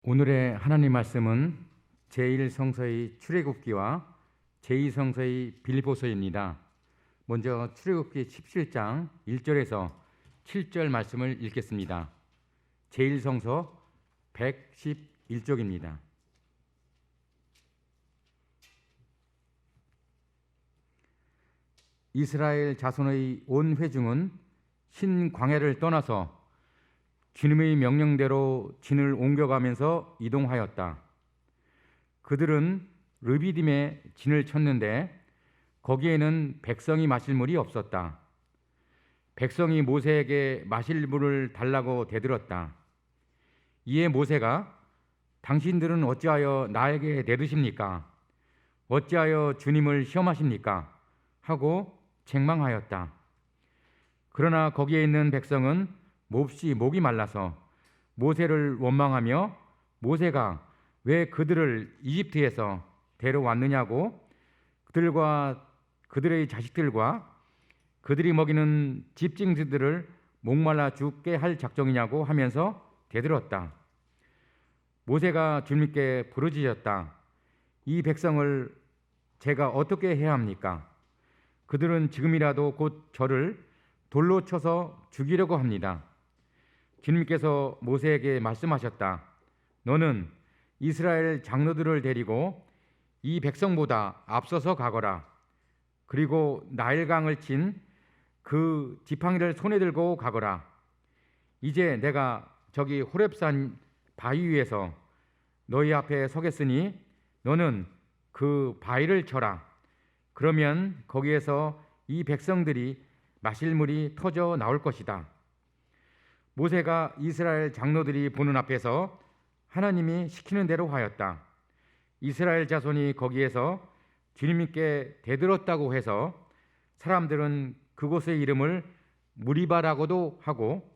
오늘의 하나님 말씀은 제1성서의 출애굽기와 제2성서의 빌립보서입니다. 먼저 출애굽기 17장 1절에서 7절 말씀을 읽겠습니다. 제1성서 111쪽입니다. 이스라엘 자손의 온 회중은 신광야를 떠나서 주님의 명령대로 진을 옮겨가면서 이동하였다. 그들은 르비딤에 진을 쳤는데 거기에는 백성이 마실 물이 없었다. 백성이 모세에게 마실 물을 달라고 대들었다. 이에 모세가 당신들은 어찌하여 나에게 대드십니까? 어찌하여 주님을 시험하십니까? 하고 책망하였다. 그러나 거기에 있는 백성은 몹시 목이 말라서 모세를 원망하며 모세가 왜 그들을 이집트에서 데려왔느냐고 그들과 그들의 자식들과 그들이 먹이는 집짐승들을 목말라 죽게 할 작정이냐고 하면서 대들었다. 모세가 주님께 부르짖었다. 이 백성을 제가 어떻게 해야 합니까? 그들은 지금이라도 곧 저를 돌로 쳐서 죽이려고 합니다. 주님께서 모세에게 말씀하셨다. 너는 이스라엘 장로들을 데리고 이 백성보다 앞서서 가거라. 그리고 나일강을 친 그 지팡이를 손에 들고 가거라. 이제 내가 저기 호렙산 바위 위에서 너희 앞에 서겠으니 너는 그 바위를 쳐라. 그러면 거기에서 이 백성들이 마실 물이 터져 나올 것이다. 모세가 이스라엘 장로들이 보는 앞에서 하나님이 시키는 대로 하였다. 이스라엘 자손이 거기에서 주님께 대들었다고 해서 사람들은 그곳의 이름을 무리바라고도 하고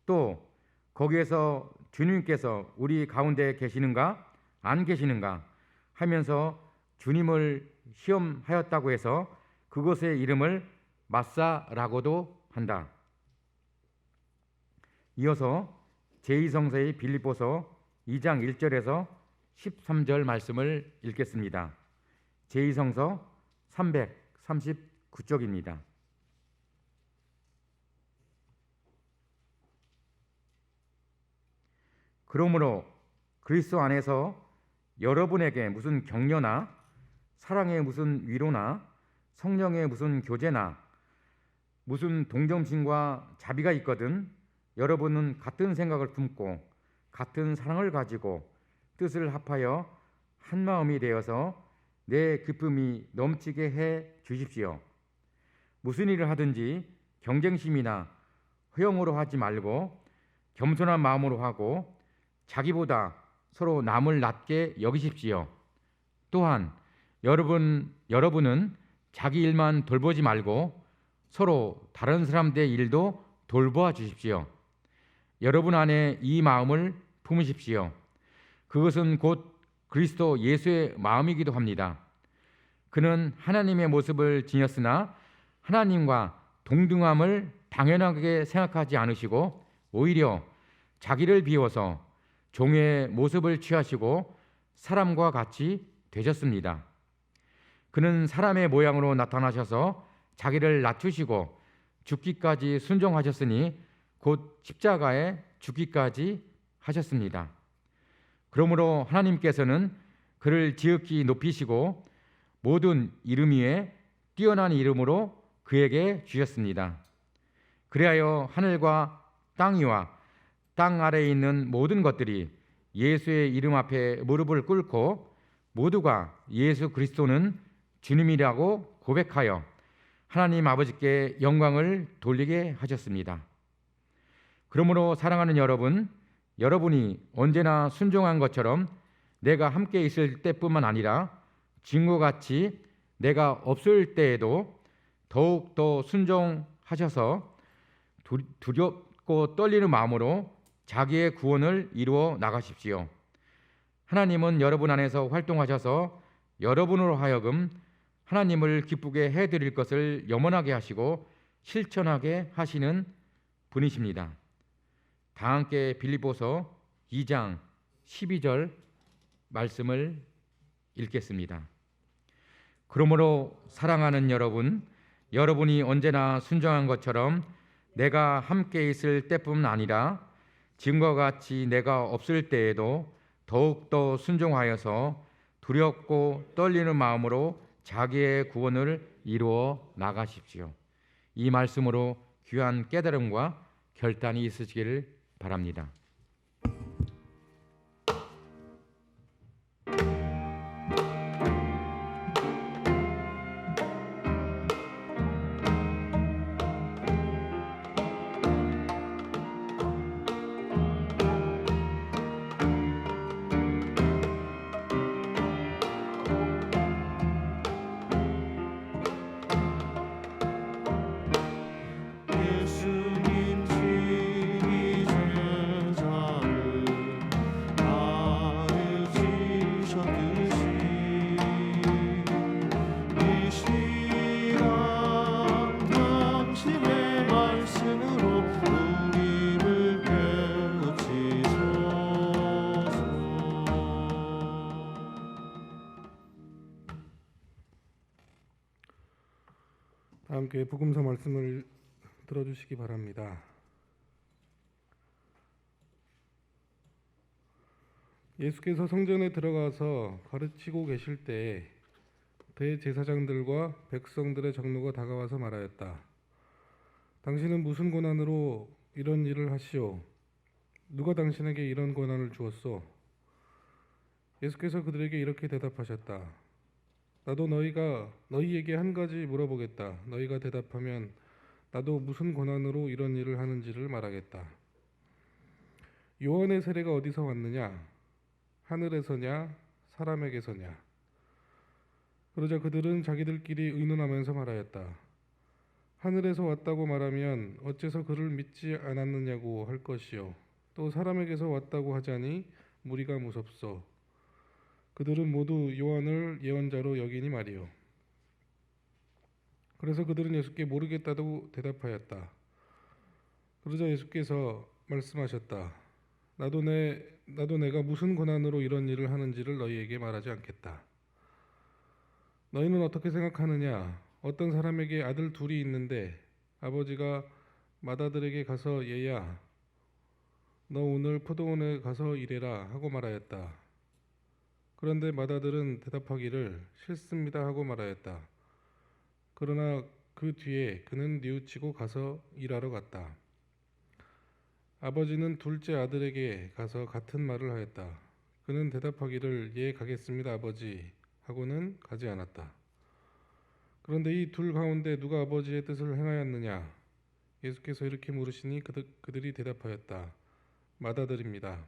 또 거기에서 주님께서 우리 가운데 계시는가 안 계시는가 하면서 주님을 시험하였다고 해서 그곳의 이름을 마사라고도 한다. 이어서 제2성서의 빌립보서 2장 1절에서 13절 말씀을 읽겠습니다. 제2성서 339쪽입니다. 그러므로 그리스도 안에서 여러분에게 무슨 격려나 사랑의 무슨 위로나 성령의 무슨 교제나 무슨 동정심과 자비가 있거든 여러분은 같은 생각을 품고 같은 사랑을 가지고 뜻을 합하여 한 마음이 되어서 내 기쁨이 넘치게 해 주십시오. 무슨 일을 하든지 경쟁심이나 허영으로 하지 말고 겸손한 마음으로 하고 자기보다 서로 남을 낮게 여기십시오. 또한 여러분은 자기 일만 돌보지 말고 서로 다른 사람들의 일도 돌보아 주십시오. 여러분 안에 이 마음을 품으십시오. 그것은 곧 그리스도 예수의 마음이기도 합니다. 그는 하나님의 모습을 지녔으나 하나님과 동등함을 당연하게 생각하지 않으시고 오히려 자기를 비워서 종의 모습을 취하시고 사람과 같이 되셨습니다. 그는 사람의 모양으로 나타나셔서 자기를 낮추시고 죽기까지 순종하셨으니 곧 십자가에 죽기까지 하셨습니다. 그러므로 하나님께서는 그를 지극히 높이시고 모든 이름 위에 뛰어난 이름으로 그에게 주셨습니다. 그리하여 하늘과 땅 위와 땅 아래에 있는 모든 것들이 예수의 이름 앞에 무릎을 꿇고 모두가 예수 그리스도는 주님이라고 고백하여 하나님 아버지께 영광을 돌리게 하셨습니다. 그러므로 사랑하는 여러분이 언제나 순종한 것처럼 내가 함께 있을 때뿐만 아니라 지금과 같이 내가 없을 때에도 더욱 더 순종하셔서 두렵고 떨리는 마음으로 자기의 구원을 이루어 나가십시오. 하나님은 여러분 안에서 활동하셔서 여러분으로 하여금 하나님을 기쁘게 해드릴 것을 염원하게 하시고 실천하게 하시는 분이십니다. 다 함께 빌립보서 2장 12절 말씀을 읽겠습니다. 그러므로 사랑하는 여러분, 여러분이 언제나 순종한 것처럼 내가 함께 있을 때뿐 아니라 지금과 같이 내가 없을 때에도 더욱더 순종하여서 두렵고 떨리는 마음으로 자기의 구원을 이루어 나가십시오. 이 말씀으로 귀한 깨달음과 결단이 있으시기를 바랍니다. 함께 복음서 말씀을 들어주시기 바랍니다. 예수께서 성전에 들어가서 가르치고 계실 때 대제사장들과 백성들의 장로가 다가와서 말하였다. 당신은 무슨 권한으로 이런 일을 하시오? 누가 당신에게 이런 권한을 주었소? 예수께서 그들에게 이렇게 대답하셨다. 나도 너희에게 한 가지 물어보겠다. 너희가 대답하면 나도 무슨 권한으로 이런 일을 하는지를 말하겠다. 요한의 세례가 어디서 왔느냐? 하늘에서냐? 사람에게서냐? 그러자 그들은 자기들끼리 의논하면서 말하였다. 하늘에서 왔다고 말하면 어째서 그를 믿지 않았느냐고 할 것이요. 또 사람에게서 왔다고 하자니 무리가 무섭소. 그들은 모두 요한을 예언자로 여기니 말이요. 그래서 그들은 예수께 모르겠다고 대답하였다. 그러자 예수께서 말씀하셨다. 나도 내가 무슨 권한으로 이런 일을 하는지를 너희에게 말하지 않겠다. 너희는 어떻게 생각하느냐? 어떤 사람에게 아들 둘이 있는데 아버지가 맏아들에게 가서 얘야, 너 오늘 포도원에 가서 일해라 하고 말하였다. 그런데 맏아들은 대답하기를 싫습니다 하고 말하였다. 그러나 그 뒤에 그는 뉘우치고 가서 일하러 갔다. 아버지는 둘째 아들에게 가서 같은 말을 하였다. 그는 대답하기를 예 가겠습니다 아버지 하고는 가지 않았다. 그런데 이 둘 가운데 누가 아버지의 뜻을 행하였느냐? 예수께서 이렇게 물으시니 그들이 대답하였다. 맏아들입니다.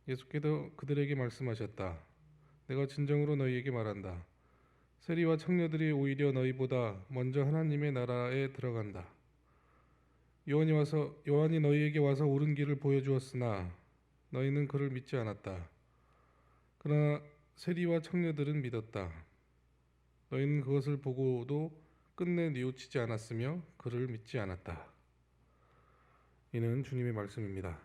예수께서 그들에게 말씀하셨다. 내가 진정으로 너희에게 말한다. 세리와 청녀들이 오히려 너희보다 먼저 하나님의 나라에 들어간다. 요한이 너희에게 와서 옳은 길을 보여주었으나 너희는 그를 믿지 않았다. 그러나 세리와 청녀들은 믿었다. 너희는 그것을 보고도 끝내 뉘우치지 않았으며 그를 믿지 않았다. 이는 주님의 말씀입니다.